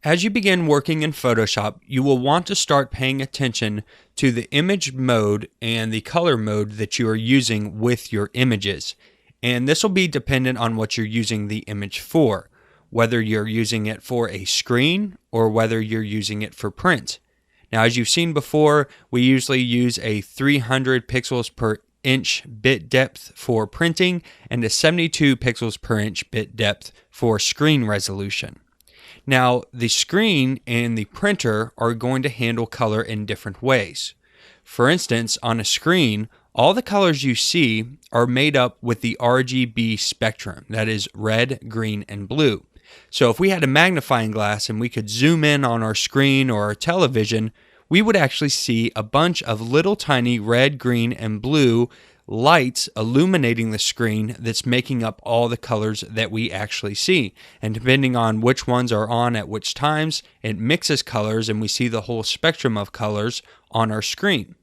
As you begin working in Photoshop, you will want to start paying attention to the image mode and the color mode that you are using with your images. And this will be dependent on what you're using the image for, whether you're using it for a screen or whether you're using it for print. Now, as you've seen before, we usually use a 300 pixels per inch bit depth for printing and a 72 pixels per inch bit depth for screen resolution. Now, the screen and the printer are going to handle color in different ways. For instance, on a screen, all the colors you see are made up with the RGB spectrum, that is red, green, and blue. So if we had a magnifying glass and we could zoom in on our screen or our television, we would actually see a bunch of little tiny red, green, and blue lights illuminating the screen that's making up all the colors that we actually see. And depending on which ones are on at which times, it mixes colors and we see the whole spectrum of colors on our screen.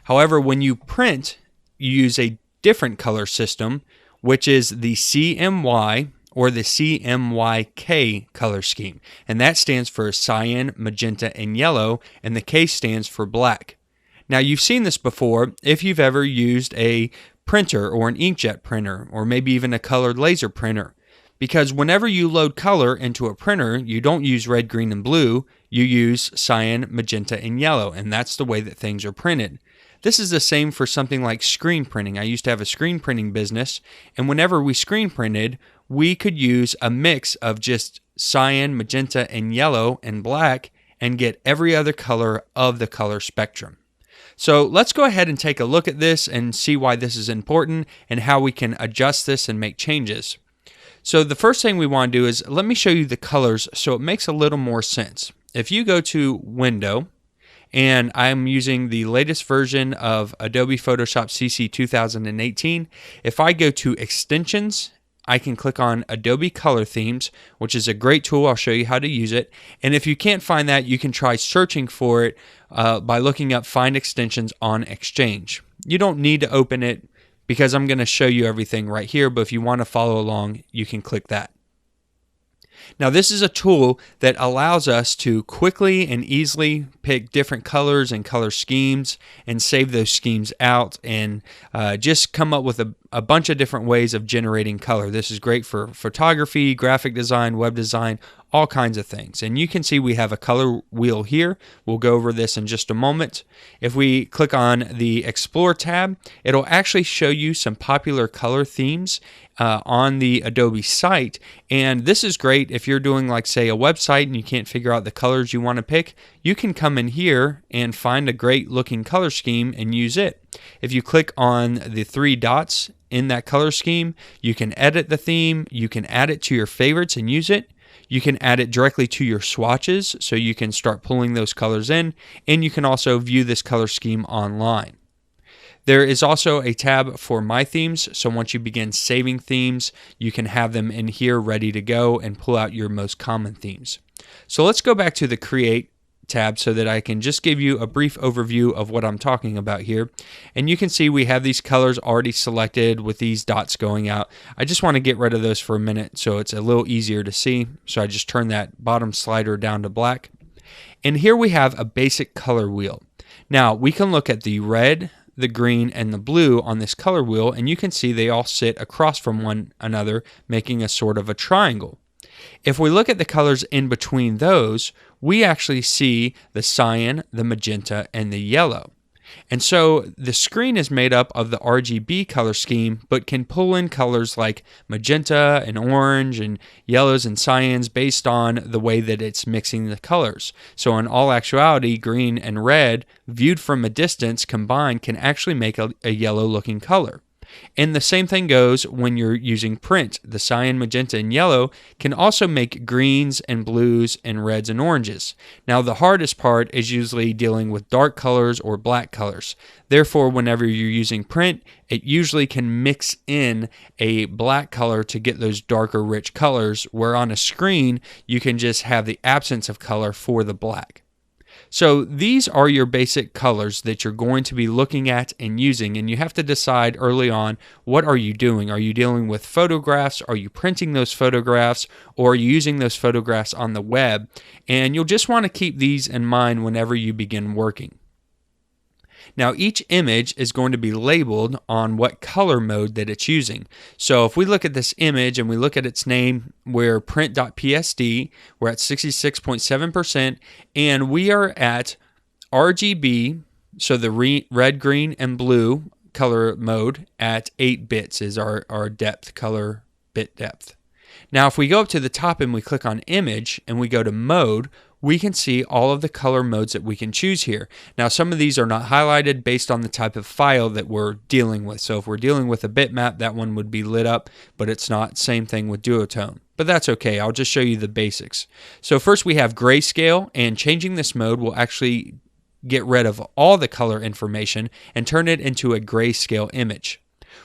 However, when you print, you use a different color system, which is the CMY or the CMYK color scheme. And that stands for cyan, magenta, and yellow, and the K stands for black. Now, you've seen this before if you've ever used a printer or an inkjet printer or maybe even a colored laser printer. Because whenever you load color into a printer, you don't use red, green, and blue, you use cyan, magenta, and yellow, and that's the way that things are printed. This is the same for something like screen printing. I used to have a screen printing business, and whenever we screen printed, we could use a mix of just cyan, magenta, and yellow and black and get every other color of the color spectrum. So let's go ahead and take a look at this and see why this is important and how we can adjust this and make changes. So the first thing we want to do is let me show you the colors so it makes a little more sense. If you go to Window, and I'm using the latest version of Adobe Photoshop CC 2018, if I go to Extensions, I can click on Adobe Color Themes, which is a great tool. I'll show you how to use it. And if you can't find that, you can try searching for it by looking up Find Extensions on Exchange. You don't need to open it because I'm going to show you everything right here, but if you want to follow along, you can click that. Now, this is a tool that allows us to quickly and easily pick different colors and color schemes and save those schemes out and just come up with a bunch of different ways of generating color. This is great for photography, graphic design, web design, all kinds of things. And you can see we have a color wheel here. We'll go over this in just a moment. If we click on the Explore tab, it'll actually show you some popular color themes on the Adobe site. And this is great if you're doing, like, say, a website and you can't figure out the colors you want to pick. You can come in here and find a great looking color scheme and use it. If you click on the three dots in that color scheme, you can edit the theme, you can add it to your favorites and use it. You can add it directly to your swatches so you can start pulling those colors in, and you can also view this color scheme online. There is also a tab for My Themes, so once you begin saving themes, you can have them in here ready to go and pull out your most common themes. So let's go back to the Create tab so that I can just give you a brief overview of what I'm talking about here. And you can see we have these colors already selected with these dots going out. I just want to get rid of those for a minute so it's a little easier to see. So I just turn that bottom slider down to black. And here we have a basic color wheel. Now we can look at the red, the green, and the blue on this color wheel, and you can see they all sit across from one another, making a sort of a triangle. If we look at the colors in between those, we actually see the cyan, the magenta, and the yellow. And so the screen is made up of the RGB color scheme, but can pull in colors like magenta and orange and yellows and cyans based on the way that it's mixing the colors. So in all actuality, green and red, viewed from a distance combined, can actually make a yellow looking color. And the same thing goes when you're using print. The cyan, magenta, and yellow can also make greens and blues and reds and oranges. Now, the hardest part is usually dealing with dark colors or black colors. Therefore, whenever you're using print, it usually can mix in a black color to get those darker, rich colors, where on a screen, you can just have the absence of color for the black. So these are your basic colors that you're going to be looking at and using, and you have to decide early on, what are you doing? Are you dealing with photographs? Are you printing those photographs? Or are you using those photographs on the web? And you'll just want to keep these in mind whenever you begin working. Now, each image is going to be labeled on what color mode that it's using. So if we look at this image and we look at its name, we're print.psd, we're at 66.7%, and we are at RGB, so the red, green, and blue color mode at 8 bits is our depth, color bit depth. Now, if we go up to the top and we click on image and we go to mode, we can see all of the color modes that we can choose here. Now, some of these are not highlighted based on the type of file that we're dealing with. So if we're dealing with a bitmap, that one would be lit up, but it's not. Same thing with duotone. But that's okay. I'll just show you the basics. So first we have grayscale, and changing this mode will actually get rid of all the color information and turn it into a grayscale image.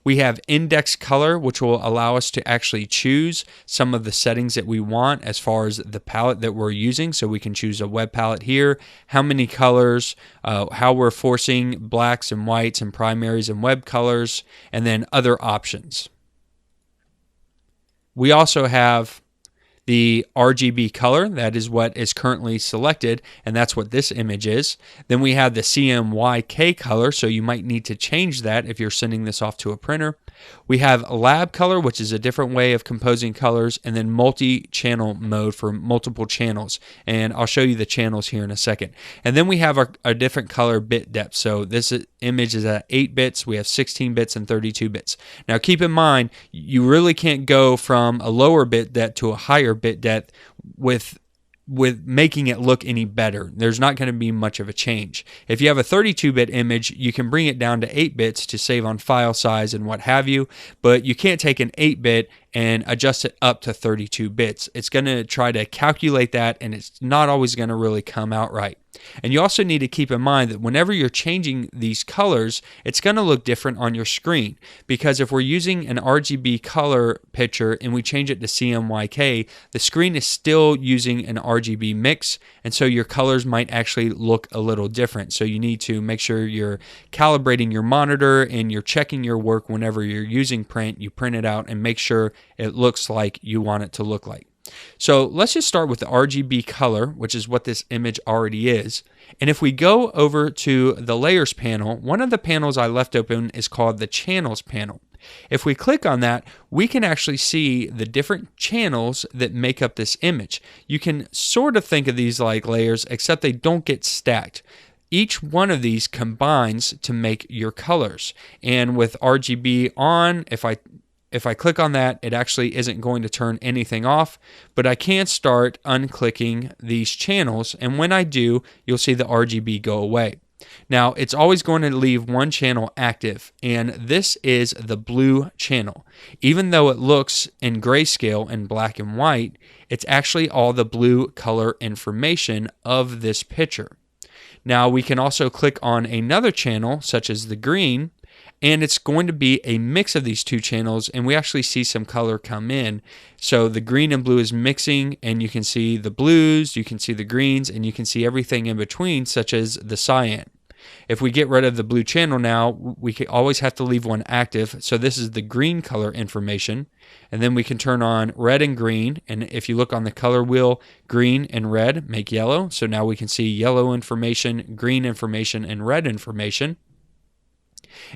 We have index color, which will allow us to actually choose some of the settings that we want as far as the palette that we're using. So we can choose a web palette here, how many colors, how we're forcing blacks and whites and primaries and web colors, and then other options. We also have the RGB color, that is what is currently selected, and that's what this image is. Then we have the CMYK color, so you might need to change that if you're sending this off to a printer. We have lab color, which is a different way of composing colors, and then multi-channel mode for multiple channels, and I'll show you the channels here in a second. And then we have our different color bit depth. So this image is at 8 bits, we have 16 bits and 32 bits. Now keep in mind, you really can't go from a lower bit depth to a higher bit depth with making it look any better. There's not going to be much of a change. If you have a 32-bit image, you can bring it down to 8 bits to save on file size and what have you, but you can't take an 8-bit and adjust it up to 32 bits. It's going to try to calculate that, and it's not always going to really come out right. And you also need to keep in mind that whenever you're changing these colors, it's going to look different on your screen, because if we're using an RGB color picture and we change it to CMYK, the screen is still using an RGB mix, and so your colors might actually look a little different. So you need to make sure you're calibrating your monitor and you're checking your work whenever you're using print. You print it out and make sure it looks like you want it to look like. So let's just start with the RGB color, which is what this image already is. And if we go over to the layers panel, one of the panels I left open is called the channels panel. If we click on that, we can actually see the different channels that make up this image. You can sort of think of these like layers, except they don't get stacked. Each one of these combines to make your colors. And with RGB on, if I click on that, it actually isn't going to turn anything off, but I can start unclicking these channels, and when I do, you'll see the RGB go away. Now, it's always going to leave one channel active, and this is the blue channel. Even though it looks in grayscale and black and white, it's actually all the blue color information of this picture. Now, we can also click on another channel, such as the green, and it's going to be a mix of these two channels, and we actually see some color come in. So the green and blue is mixing, and you can see the blues, you can see the greens, and you can see everything in between, such as the cyan. If we get rid of the blue channel now, we can always have to leave one active. So this is the green color information, and then we can turn on red and green, and if you look on the color wheel, green and red make yellow. So now we can see yellow information, green information, and red information.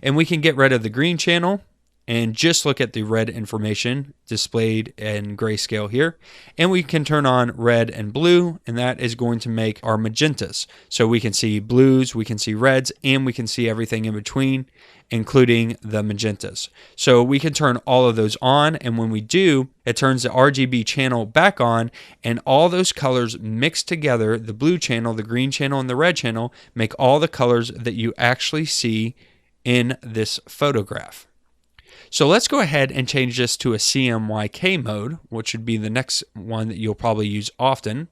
And we can get rid of the green channel and just look at the red information displayed in grayscale here. And we can turn on red and blue, and that is going to make our magentas. So we can see blues, we can see reds, and we can see everything in between, including the magentas. So we can turn all of those on, and when we do, it turns the RGB channel back on, and all those colors mixed together, the blue channel, the green channel, and the red channel, make all the colors that you actually see in this photograph. So let's go ahead and change this to a CMYK mode, which would be the next one that you'll probably use often.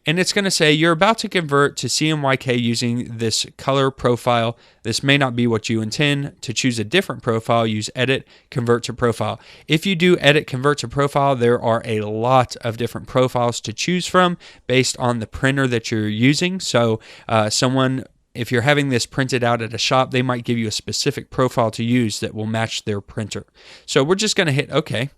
and it's going to say you're about to convert to CMYK using this color profile. This may not be what you intend. To choose a different profile, use Edit, Convert to Profile. If you do Edit, Convert to Profile, there are a lot of different profiles to choose from based on the printer that you're using. So if you're having this printed out at a shop, they might give you a specific profile to use that will match their printer. So we're just going to hit OK.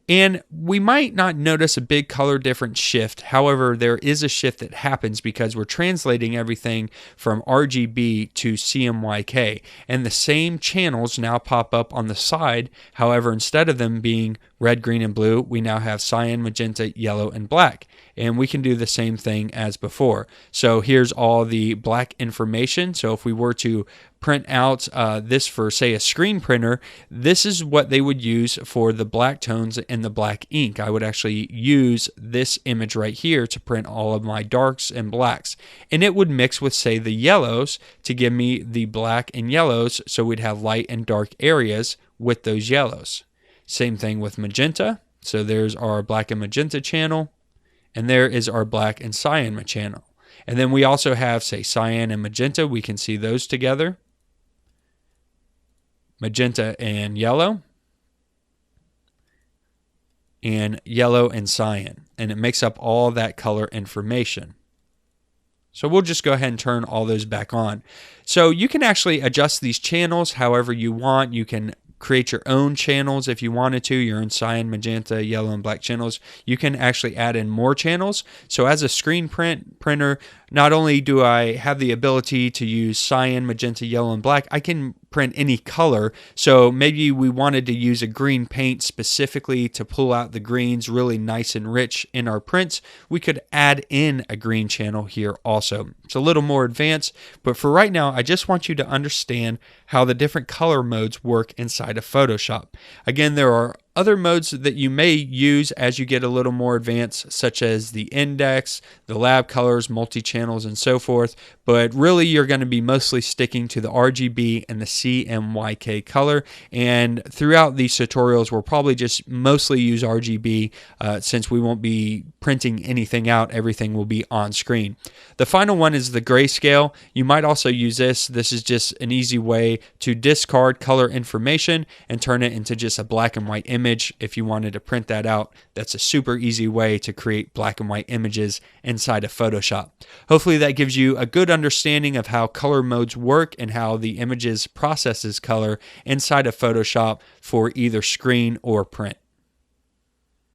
And we might not notice a big color difference shift. However, there is a shift that happens because we're translating everything from RGB to CMYK. And the same channels now pop up on the side. However, instead of them being red, green, and blue, we now have cyan, magenta, yellow, and black. And we can do the same thing as before. So here's all the black information. So if we were to print out this for, say, a screen printer, this is what they would use for the black tones and the black ink. I would actually use this image right here to print all of my darks and blacks. And it would mix with, say, the yellows to give me the black and yellows, so we'd have light and dark areas with those yellows. Same thing with magenta. So there's our black and magenta channel, and there is our black and cyan channel. And then we also have, say, cyan and magenta. We can see those together. Magenta and yellow and cyan, and it makes up all that color information. So we'll just go ahead and turn all those back on. So you can actually adjust these channels however you want. You can create your own channels if you wanted to, your own cyan, magenta, yellow, and black channels. You can actually add in more channels. So as a screen printer, not only do I have the ability to use cyan, magenta, yellow, and black, I can print any color. So maybe we wanted to use a green paint specifically to pull out the greens really nice and rich in our prints. We could add in a green channel here also. It's a little more advanced, but for right now, I just want you to understand how the different color modes work inside of Photoshop. Again, there are other modes that you may use as you get a little more advanced, such as the index, the lab colors, multi-channels, and so forth. But really, you're going to be mostly sticking to the RGB and the CMYK color. And throughout these tutorials, we'll probably just mostly use RGB since we won't be printing anything out. Everything will be on screen. The final one is the grayscale. You might also use this. This is just an easy way to discard color information and turn it into just a black and white image. If you wanted to print that out, that's a super easy way to create black and white images inside of Photoshop. Hopefully that gives you a good understanding of how color modes work and how the images processes color inside of Photoshop for either screen or print.